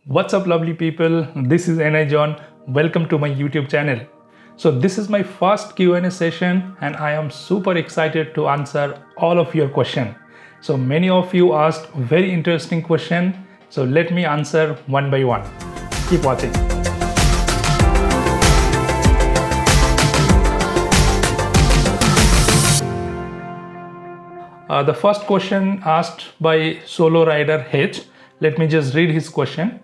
What's up, lovely people? This is nijohn. Welcome to my YouTube channel. So this is my first Q&A session and I am super excited to answer all of your questions. So many of you asked very interesting question. So let me answer one by one. Keep watching. The first question asked by Solorider H. Let me just read his question.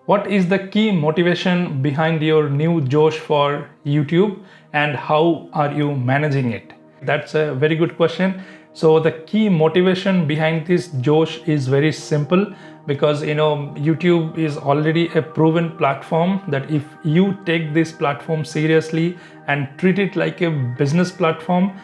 What is the key motivation behind your new Josh for YouTube and how are you managing it? That's a very good question. So the key motivation behind this Josh is very simple because YouTube is already a proven platform that if you take this platform seriously and treat it like a business platform,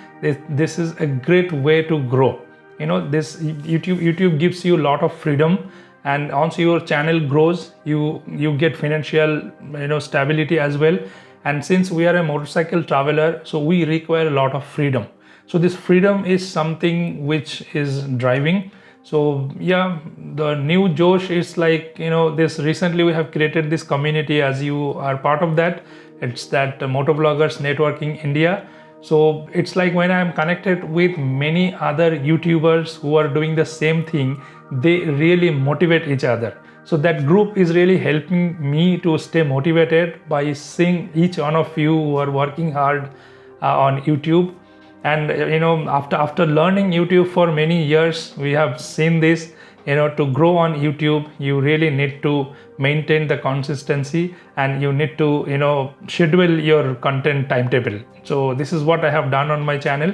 this is a great way to grow. This YouTube gives you a lot of freedom, and once your channel grows, you get financial stability as well. And since we are a motorcycle traveler, so we require a lot of freedom. So this freedom is something which is driving. So yeah, the new Josh is like, this recently we have created this community, as you are part of that. It's that Motovloggers Networking India. So it's like when I'm connected with many other YouTubers who are doing the same thing, they really motivate each other. So that group is really helping me to stay motivated by seeing each one of you who are working hard on YouTube. And after learning YouTube for many years, we have seen this. To grow on YouTube, you really need to maintain the consistency and you need to schedule your content timetable. So this is what I have done on my channel.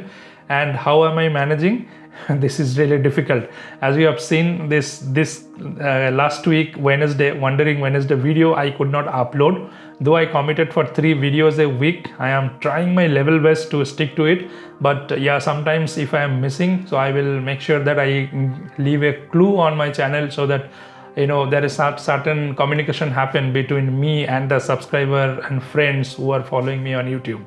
And how am I managing? This is really difficult. As you have seen this last week Wandering Wednesday video, I could not upload. Though I committed for 3 videos a week, I am trying my level best to stick to it. But yeah, sometimes if I am missing, so I will make sure that I leave a clue on my channel so that there is certain communication happen between me and the subscriber and friends who are following me on YouTube.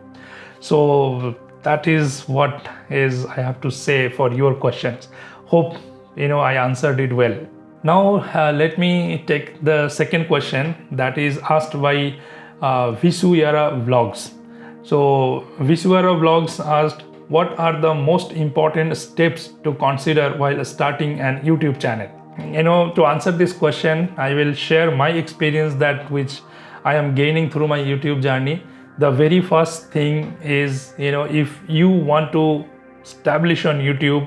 So that is what I have to say for your questions. Hope I answered it well. Now let me take the second question that is asked by Visuyara Vlogs. So Visuyara Vlogs asked, what are the most important steps to consider while starting an YouTube channel? To answer this question, I will share my experience that which I am gaining through my YouTube journey. The very first thing is, if you want to establish on YouTube,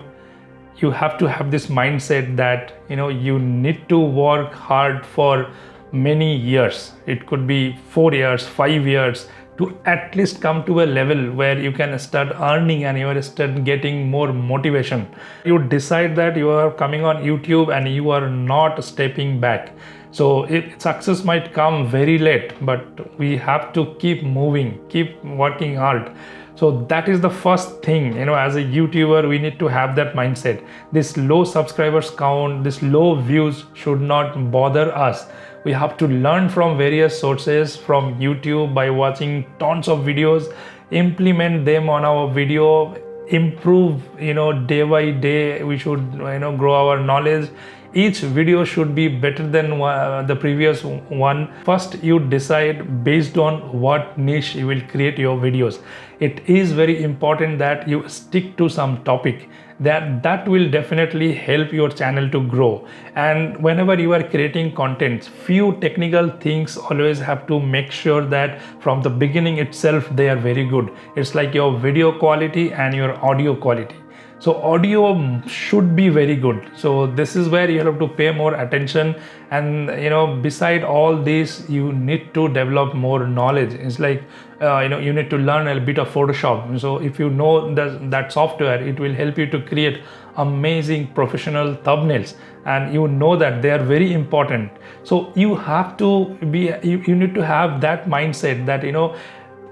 you have to have this mindset that, you need to work hard for many years. It could be 4 years, 5 years to at least come to a level where you can start earning and you start getting more motivation. You decide that you are coming on YouTube and you are not stepping back. So success might come very late, but we have to keep moving, keep working hard. So that is the first thing, as a YouTuber, we need to have that mindset. This low subscribers count, this low views should not bother us. We have to learn from various sources from YouTube by watching tons of videos, implement them on our video, improve, day by day. We should, grow our knowledge. Each video should be better than the previous one. First, you decide based on what niche you will create your videos. It is very important that you stick to some topic. That will definitely help your channel to grow. And whenever you are creating content, few technical things always have to make sure that from the beginning itself they are very good. It's like your video quality and your audio quality. So audio should be very good. So this is where you have to pay more attention. And beside all this, you need to develop more knowledge. It's like you need to learn a bit of Photoshop. So if you know that software, it will help you to create amazing professional thumbnails, and that they are very important. So you have to be, you need to have that mindset that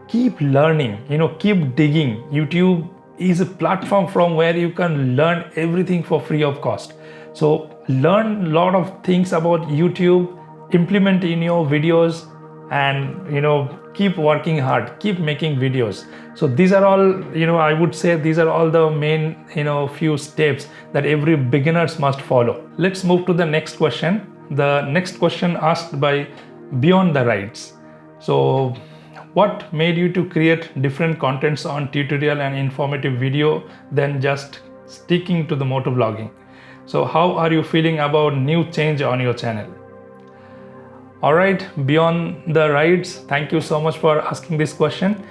keep learning, keep digging. YouTube is a platform from where you can learn everything for free of cost. So learn a lot of things about YouTube, implement in your videos, and keep working hard, keep making videos. So these are all, I would say these are all the main few steps that every beginners must follow. Let's move to the next question. the next question asked by Beyond the Rides. So what made you to create different contents on tutorial and informative video than just sticking to the motovlogging? So how are you feeling about new change on your channel? Alright, Beyond the Rides, thank you so much for asking this question.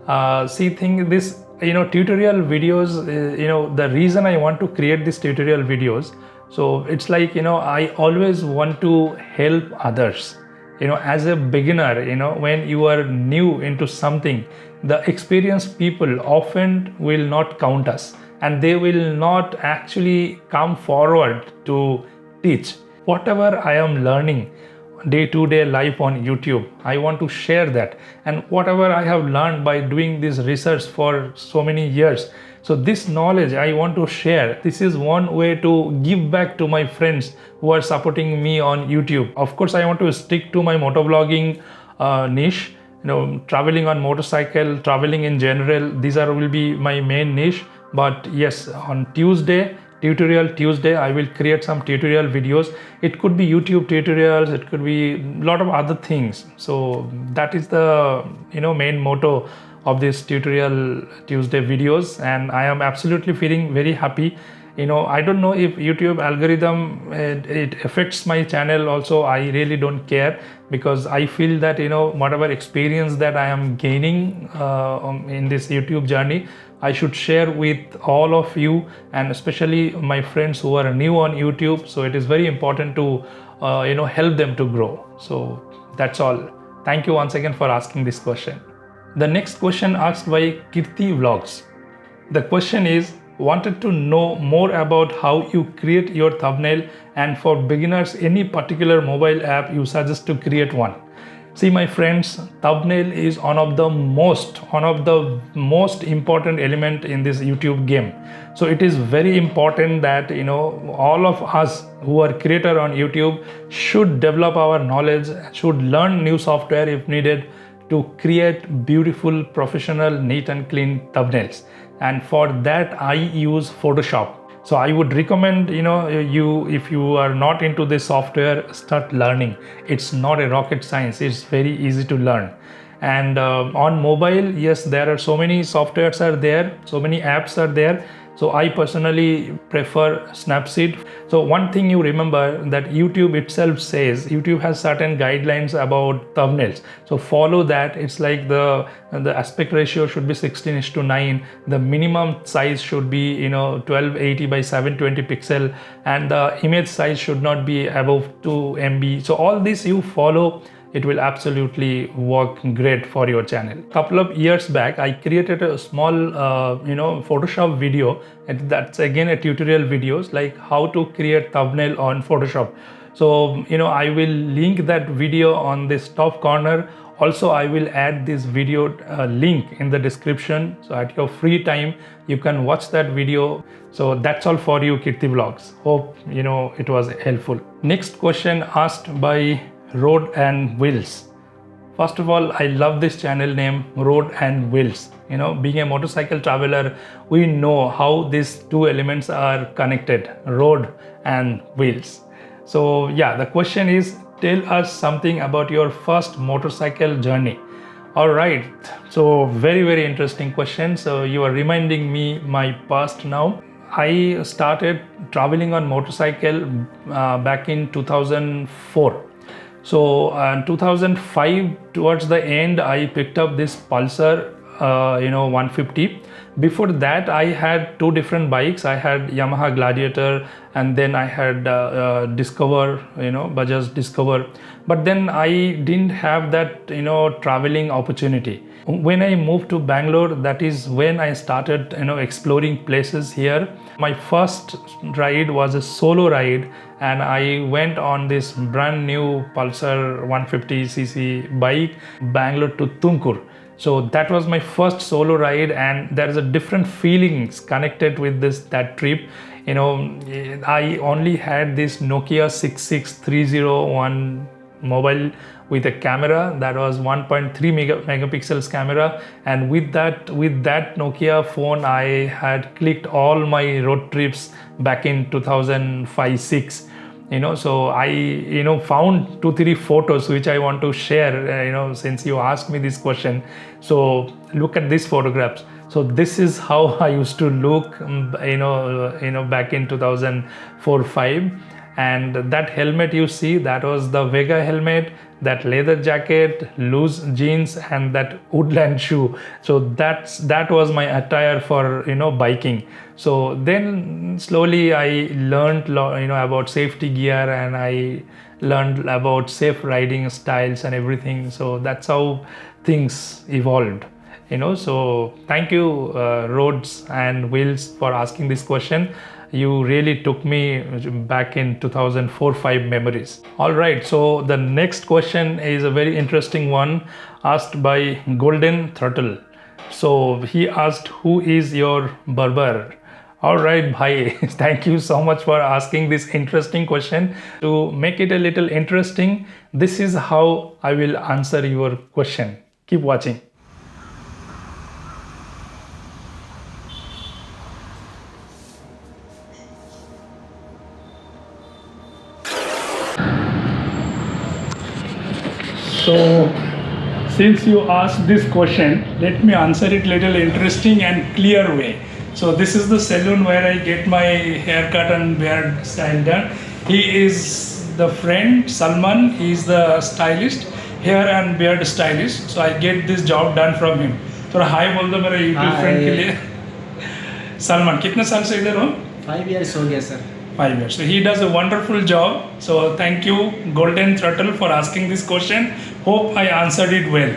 Think this, tutorial videos, the reason I want to create these tutorial videos, so it's like, I always want to help others. As a beginner, when you are new into something, the experienced people often will not count us, and they will not actually come forward to teach. Whatever I am learning day-to-day life on YouTube, I want to share that, and whatever I have learned by doing this research for so many years, so this knowledge I want to share. This is one way to give back to my friends who are supporting me on YouTube. Of course, I want to stick to my motovlogging niche, traveling on motorcycle, traveling in general. These will be my main niche. But yes, on Tutorial Tuesday, I will create some tutorial videos. It could be YouTube tutorials, it could be a lot of other things. So that is the main motto of this Tutorial Tuesday videos, and I am absolutely feeling very happy. I don't know if YouTube algorithm it affects my channel also. I really don't care, because I feel that whatever experience that I am gaining in this YouTube journey, I should share with all of you, and especially my friends who are new on YouTube. So it is very important to help them to grow. So that's all. Thank you once again for asking this question. The next question asked by Kirti Vlogs. The question is, wanted to know more about how you create your thumbnail, and for beginners, any particular mobile app you suggest to create one. See, my friends, thumbnail is one of the most important element in this YouTube game. So it is very important that all of us who are creator on YouTube should develop our knowledge, should learn new software if needed, to create beautiful, professional, neat and clean thumbnails. And for that I use Photoshop. So I would recommend if you are not into this software, start learning. It's not a rocket science, it's very easy to learn. And on mobile, yes, there are so many softwares are there, so many apps are there. So I personally prefer Snapseed. So one thing you remember, that YouTube itself says, YouTube has certain guidelines about thumbnails. So follow that. It's like the aspect ratio should be 16:9. The minimum size should be 1280 by 720 pixel, and the image size should not be above 2 MB. So all this you follow, it will absolutely work great for your channel. Couple of years back, I created a small Photoshop video, and that's again a tutorial videos, like how to create thumbnail on Photoshop. So I will link that video on this top corner. Also, I will add this video link in the description, so at your free time you can watch that video. So that's all for you, Kirti Vlogs. Hope it was helpful. Next question asked by Road and Wheels. First of all, I love this channel name, Road and Wheels. Being a motorcycle traveler, we know how these two elements are connected, road and wheels. So yeah, the question is, tell us something about your first motorcycle journey. All right, so very interesting question. So you are reminding me my past now. I started traveling on motorcycle back in 2004. So in 2005, towards the end, I picked up this Pulsar 150. Before that, I had two different bikes. I had Yamaha Gladiator, and then I had Discover, Bajaj Discover. But then I didn't have that traveling opportunity. When I moved to Bangalore, that is when I started exploring places here. My first ride was a solo ride, and I went on this brand new Pulsar 150cc bike, Bangalore to Tumkur. So that was my first solo ride, and there is a different feelings connected with that trip. I only had this Nokia 66301 mobile with a camera that was 1.3 megapixels camera, and with that Nokia phone, I had clicked all my road trips back in 2005-06. So I found 2-3 photos which I want to share, since you asked me this question. So look at these photographs. So this is how I used to look, back in 2004-5. And that helmet you see, that was the Vega helmet, that leather jacket, loose jeans, and that woodland shoe. So that was my attire for biking. So then slowly I learned about safety gear, and I learned about safe riding styles and everything. So that's how things evolved. So thank you, Roads and Wheels, for asking this question. You really took me back in 2004-5 memories. All right, so the next question is a very interesting one, asked by Golden Throttle. So he asked, who is your barber? All right, bhai, thank you so much for asking this interesting question. To make it a little interesting, this is how I will answer your question. Keep watching. So, since you asked this question, let me answer it little interesting and clear way. So this is the salon where I get my haircut and beard style done. He is the friend, Salman. He is the stylist, hair and beard stylist. So I get this job done from him. थोड़ा हाय बोल दो मेरे YouTube friend के लिए. Salman, कितने साल से इधर हो? 5 years हो गया sir. 5 years. So he does a wonderful job. So thank you, Golden Throttle, for asking this question. Hope I answered it well.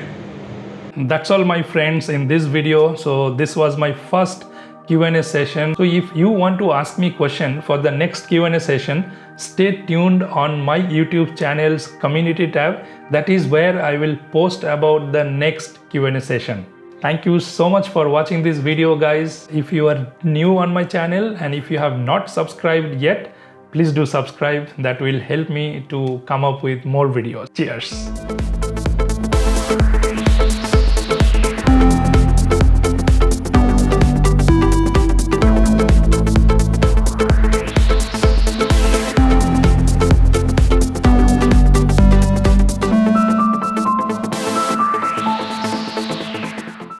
That's all, my friends, in this video. So this was my first Q&A session. So if you want to ask me question for the next Q&A session, stay tuned on my YouTube channel's community tab. That is where I will post about the next Q&A session. Thank you so much for watching this video, guys. If you are new on my channel and if you have not subscribed yet, please do subscribe. That will help me to come up with more videos. Cheers.